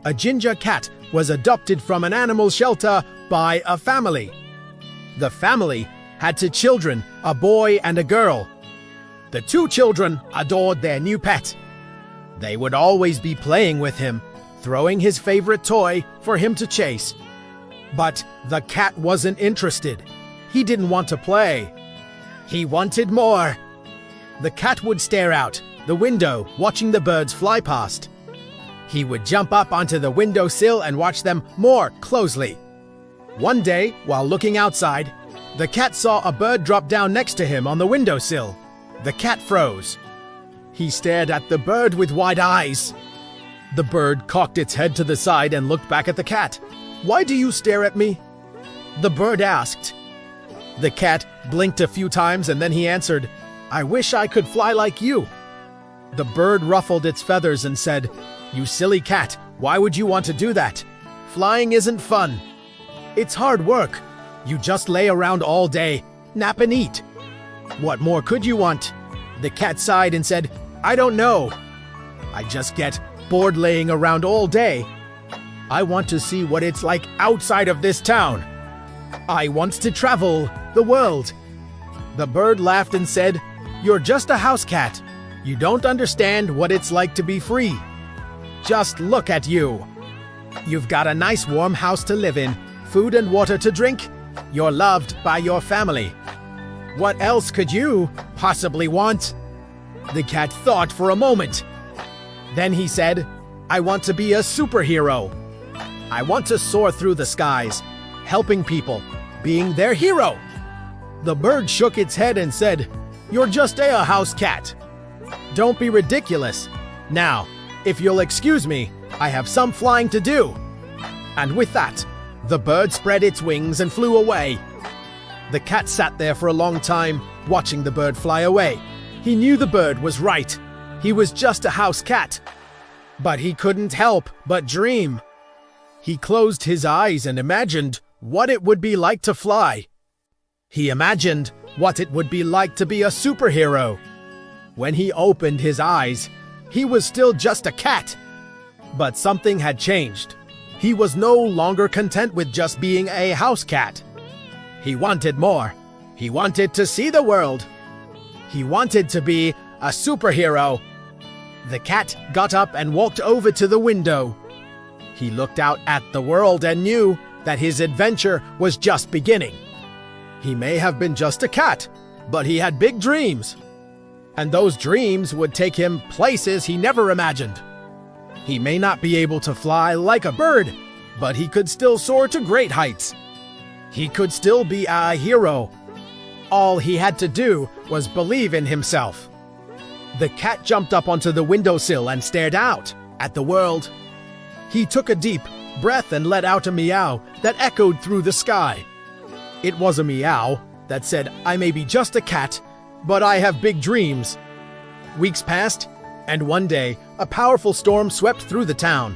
a ginger cat was adopted from an animal shelter by a family. The family had 2 children, a boy and a girl. The 2 children adored their new pet. They would always be playing with him, throwing his favorite toy for him to chase. But the cat wasn't interested. He didn't want to play. He wanted more. The cat would stare out the window, watching the birds fly past. He would jump up onto the windowsill and watch them more closely. One day, while looking outside, the cat saw a bird drop down next to him on the windowsill. The cat froze. He stared at the bird with wide eyes. The bird cocked its head to the side and looked back at the cat. "Why do you stare at me?" the bird asked. The cat blinked a few times and then he answered, "I wish I could fly like you." The bird ruffled its feathers and said, "You silly cat, why would you want to do that? Flying isn't fun. It's hard work. You just lay around all day, nap and eat. What more could you want?" The cat sighed and said, "I don't know. I just get bored laying around all day. I want to see what it's like outside of this town. I want to travel the world." The bird laughed and said, "You're just a house cat. You don't understand what it's like to be free. Just look at you. You've got a nice warm house to live in, food and water to drink. You're loved by your family. What else could you possibly want?" The cat thought for a moment. Then he said, "I want to be a superhero. I want to soar through the skies, helping people, being their hero." The bird shook its head and said, "You're just a house cat. Don't be ridiculous. Now, if you'll excuse me, I have some flying to do." And with that, the bird spread its wings and flew away. The cat sat there for a long time, watching the bird fly away. He knew the bird was right. He was just a house cat. But he couldn't help but dream. He closed his eyes and imagined what it would be like to fly. He imagined what it would be like to be a superhero. When he opened his eyes, he was still just a cat. But something had changed. He was no longer content with just being a house cat. He wanted more. He wanted to see the world. He wanted to be a superhero. The cat got up and walked over to the window. He looked out at the world and knew that his adventure was just beginning. He may have been just a cat, but he had big dreams. And those dreams would take him places he never imagined. He may not be able to fly like a bird, but he could still soar to great heights. He could still be a hero. All he had to do was believe in himself. The cat jumped up onto the windowsill and stared out at the world. He took a deep breath and let out a meow that echoed through the sky. It was a meow that said, "I may be just a cat, but I have big dreams." Weeks passed, and one day, a powerful storm swept through the town.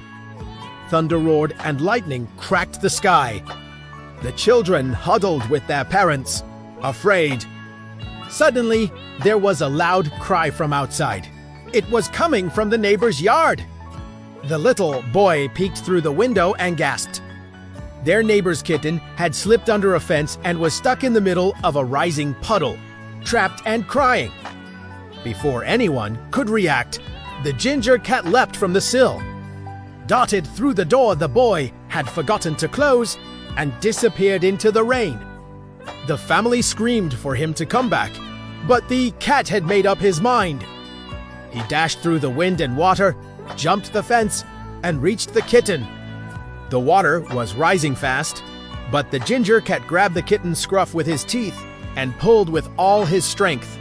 Thunder roared and lightning cracked the sky. The children huddled with their parents, afraid. Suddenly, there was a loud cry from outside. It was coming from the neighbor's yard. The little boy peeked through the window and gasped. Their neighbor's kitten had slipped under a fence and was stuck in the middle of a rising puddle, trapped and crying. Before anyone could react, the ginger cat leapt from the sill, darted through the door the boy had forgotten to close, and disappeared into the rain. The family screamed for him to come back, but the cat had made up his mind. He dashed through the wind and water, jumped the fence, and reached the kitten. The water was rising fast, but the ginger cat grabbed the kitten's scruff with his teeth and pulled with all his strength.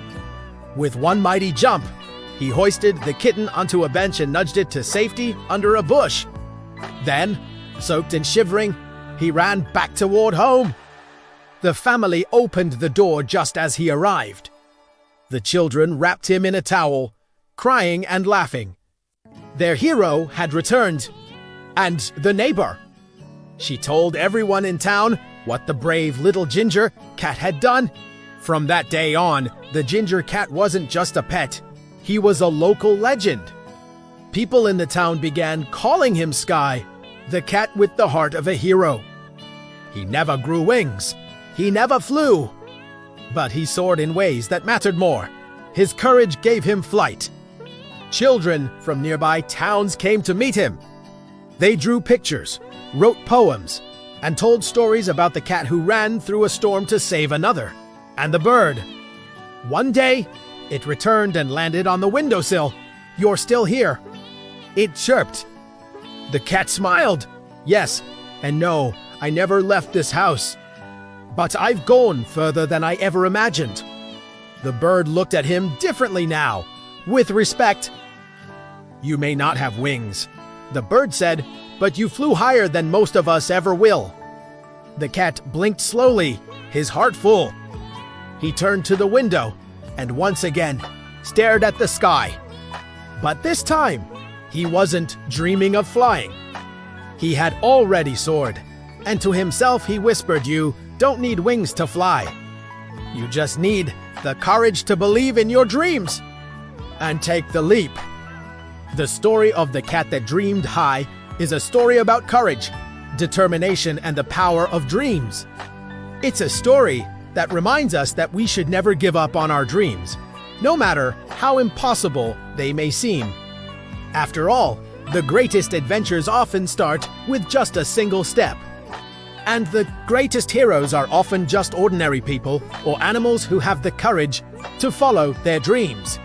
With one mighty jump, he hoisted the kitten onto a bench and nudged it to safety under a bush. Then, soaked and shivering, he ran back toward home. The family opened the door just as he arrived. The children wrapped him in a towel, crying and laughing. Their hero had returned, and the neighbor. She told everyone in town what the brave little ginger cat had done. From that day on, the ginger cat wasn't just a pet. He was a local legend. People in the town began calling him Sky the cat with the heart of a hero. He never grew wings. He never flew. But he soared in ways that mattered more. His courage gave him flight. Children from nearby towns came to meet him. They drew pictures, wrote poems, and told stories about the cat who ran through a storm to save another. And the bird. One day, it returned and landed on the windowsill. "You're still here." It chirped. The cat smiled. "Yes, and no, I never left this house. But I've gone further than I ever imagined." The bird looked at him differently now, with respect. "You may not have wings," the bird said, "but you flew higher than most of us ever will." The cat blinked slowly, his heart full. He turned to the window and once again stared at the sky. But this time, he wasn't dreaming of flying. He had already soared, and to himself he whispered, "You don't need wings to fly. You just need the courage to believe in your dreams and take the leap." The story of the cat that dreamed high is a story about courage, determination, and the power of dreams. It's a story that reminds us that we should never give up on our dreams, no matter how impossible they may seem. After all, the greatest adventures often start with just a single step. And the greatest heroes are often just ordinary people or animals who have the courage to follow their dreams.